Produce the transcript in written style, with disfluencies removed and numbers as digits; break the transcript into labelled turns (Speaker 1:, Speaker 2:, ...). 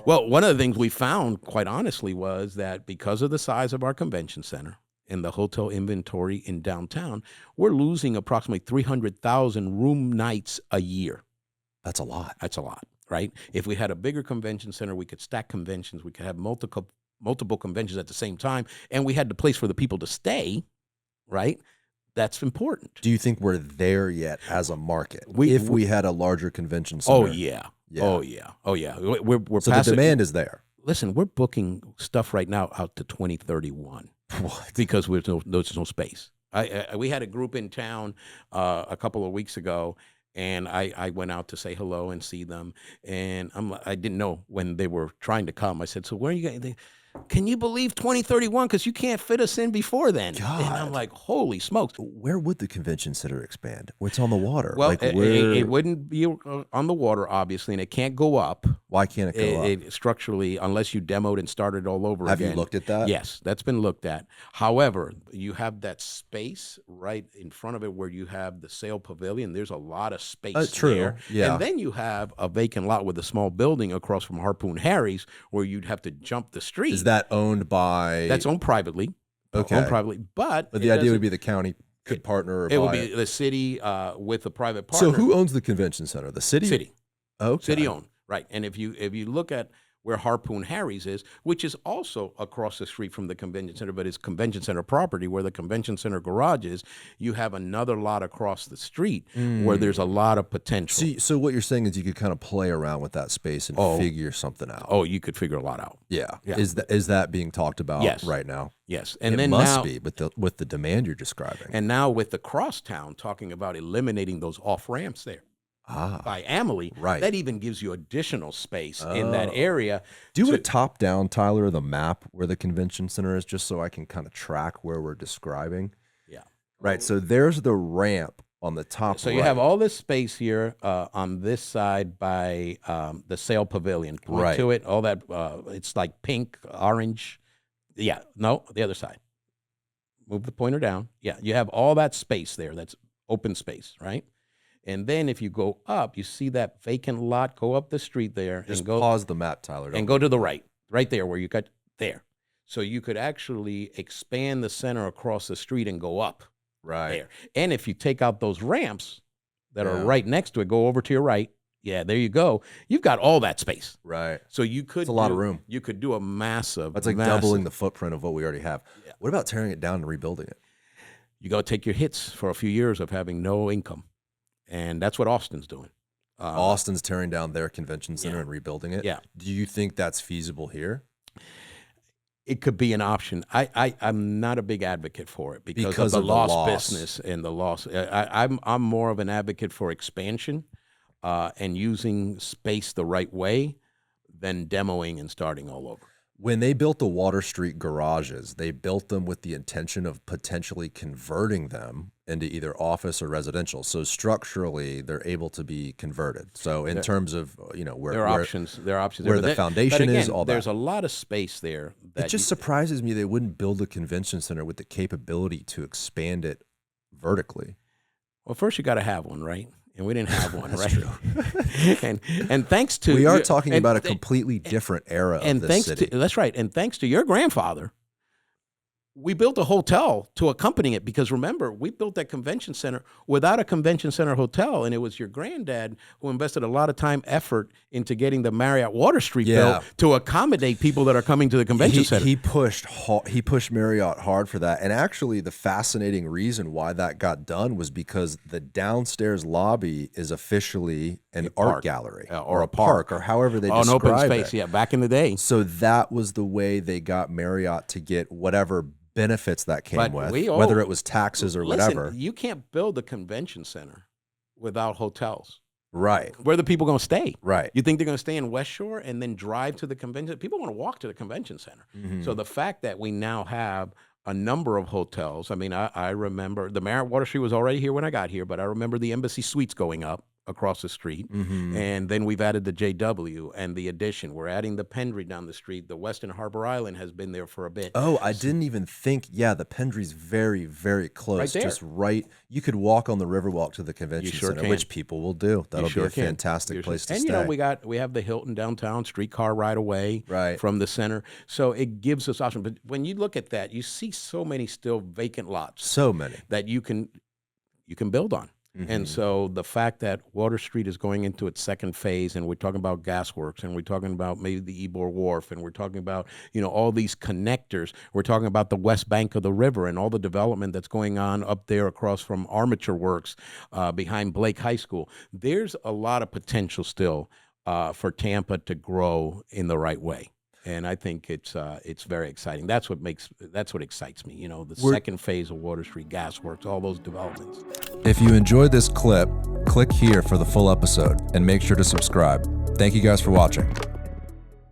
Speaker 1: Well, one of the things we found, quite honestly, was that because of the size of our convention center and the hotel inventory in downtown, we're losing approximately 300,000 room nights a year.
Speaker 2: That's a lot.
Speaker 1: That's a lot, right? If we had a bigger convention center, we could stack conventions. We could have multiple conventions at the same time, and we had the place for the people to stay, right? That's important.
Speaker 2: Do you think we're there yet as a market? If we had a larger convention center?
Speaker 1: Oh, yeah. Oh, yeah. Oh, yeah. We're
Speaker 2: so the demand is there.
Speaker 1: Listen, we're booking stuff right now out to 2031.
Speaker 2: What?
Speaker 1: Because there's no space. We had a group in town a couple of weeks ago, and I went out to say hello and see them. And I didn't know when they were trying to come. I said, so where are you going? Can you believe 2031? Because you can't fit us in before then.
Speaker 2: God.
Speaker 1: And I'm like, holy smokes.
Speaker 2: Where would the convention center expand? It's on the water.
Speaker 1: Well, it wouldn't be on the water, obviously, and it can't go up.
Speaker 2: Why can't it go up?
Speaker 1: Structurally, unless you demoed and started all over
Speaker 2: Have
Speaker 1: again.
Speaker 2: you looked at that?
Speaker 1: Yes, that's been looked at. However, you have that space right in front of it where you have the sail pavilion. There's a lot of space there.
Speaker 2: Yeah.
Speaker 1: And then you have a vacant lot with a small building across from Harpoon Harry's where you'd have to jump the street.
Speaker 2: Is that owned by?
Speaker 1: That's owned privately.
Speaker 2: Okay.
Speaker 1: Owned privately. But
Speaker 2: the idea would be the county could partner or
Speaker 1: it
Speaker 2: buy
Speaker 1: would be the city with a private partner.
Speaker 2: So who owns the convention center? The city?
Speaker 1: City.
Speaker 2: Okay.
Speaker 1: City owned. Right. And if you look at where Harpoon Harry's is, which is also across the street from the convention center, but it's convention center property where the convention center garage is, you have another lot across the street where there's a lot of potential.
Speaker 2: See, so what you're saying is you could kind of play around with that space and figure something out.
Speaker 1: Oh, you could figure a lot out.
Speaker 2: Yeah. Is that being talked about right now?
Speaker 1: Yes. And
Speaker 2: it
Speaker 1: then
Speaker 2: must
Speaker 1: now,
Speaker 2: be with the demand you're describing.
Speaker 1: And now with the crosstown talking about eliminating those off ramps there. By Amelie, that even gives you additional space in that area.
Speaker 2: Do a top down, Tyler, the map where the convention center is, just so I can kind of track where we're describing. Yeah. Right. So there's the ramp on the top.
Speaker 1: So you have all this space here on this side by the sail pavilion. Point to it, all that. It's like pink, orange. Yeah. No, the other side. Move the pointer down. Yeah. You have all that space there. That's open space, right? And then if you go up, you see that vacant lot, go up the street there.
Speaker 2: Just pause the map, Tyler.
Speaker 1: And go to the right there where you got there. So you could actually expand the center across the street and go up there. And if you take out those ramps that are right next to it, go over to your right. Yeah, there you go. You've got all that space.
Speaker 2: Right.
Speaker 1: So you could
Speaker 2: It's a lot of room.
Speaker 1: You could do a massive.
Speaker 2: That's like doubling the footprint of what we already have. Yeah. What about tearing it down and rebuilding it?
Speaker 1: You got to take your hits for a few years of having no income. And that's what Austin's doing.
Speaker 2: Austin's tearing down their convention center and rebuilding it.
Speaker 1: Yeah.
Speaker 2: Do you think that's feasible here?
Speaker 1: It could be an option. I'm not a big advocate for it because of the lost business and the loss. I'm more of an advocate for expansion and using space the right way than demoing and starting all over.
Speaker 2: When they built the Water Street garages, they built them with the intention of potentially converting them into either office or residential. So structurally, they're able to be converted. So in terms of where
Speaker 1: there are options,
Speaker 2: where the foundation is, all that.
Speaker 1: There's a lot of space there.
Speaker 2: It just surprises me they wouldn't build a convention center with the capability to expand it vertically.
Speaker 1: Well, first you got to have one, right? And we didn't have one,
Speaker 2: That's
Speaker 1: right?
Speaker 2: True.
Speaker 1: and thanks to
Speaker 2: we are talking about a completely different era of this city.
Speaker 1: That's right. And thanks to your grandfather, we built a hotel to accompany it because remember, we built that convention center without a convention center hotel, and it was your granddad who invested a lot of time, effort into getting the Marriott Water Street built to accommodate people that are coming to the convention center.
Speaker 2: He pushed Marriott hard for that, and actually, the fascinating reason why that got done was because the downstairs lobby is officially an art gallery
Speaker 1: or a park
Speaker 2: or however they describe
Speaker 1: an open space.
Speaker 2: it.
Speaker 1: Yeah, back in the day.
Speaker 2: So that was the way they got Marriott to get whatever benefits that came with, whether it was taxes or whatever.
Speaker 1: You can't build a convention center without hotels.
Speaker 2: Right.
Speaker 1: Where are the people going to stay?
Speaker 2: Right.
Speaker 1: You think they're going to stay in West Shore and then drive to the convention? People want to walk to the convention center. Mm-hmm. So the fact that we now have a number of hotels, I mean, I remember the Marriott Water Street was already here when I got here, but I remember the Embassy Suites going up. across the street. And then we've added the JW and the Addition. We're adding the Pendry down the street. The Westin Harbor Island has been there for a bit.
Speaker 2: Oh, I didn't even think. Yeah, the Pendry's very, very close.
Speaker 1: Right there.
Speaker 2: Just right. You could walk on the Riverwalk to the convention
Speaker 1: sure
Speaker 2: center,
Speaker 1: can.
Speaker 2: which people will do. That'll
Speaker 1: sure
Speaker 2: be a
Speaker 1: can.
Speaker 2: fantastic place to
Speaker 1: and
Speaker 2: stay.
Speaker 1: you know, we have the Hilton downtown, streetcar right away from the center. So it gives us options. But when you look at that, you see so many still vacant lots.
Speaker 2: So many
Speaker 1: that you can build on. And so the fact that Water Street is going into its second phase, and we're talking about gasworks, and we're talking about maybe the Ybor Wharf, and we're talking about, you know, all these connectors. We're talking about the west bank of the river and all the development that's going on up there across from Armature Works behind Blake High School. There's a lot of potential still for Tampa to grow in the right way. And I think it's very exciting. That's what excites me. You know, the second phase of Water Street, gasworks, all those developments.
Speaker 2: If you enjoyed this clip, click here for the full episode and make sure to subscribe. Thank you guys for watching.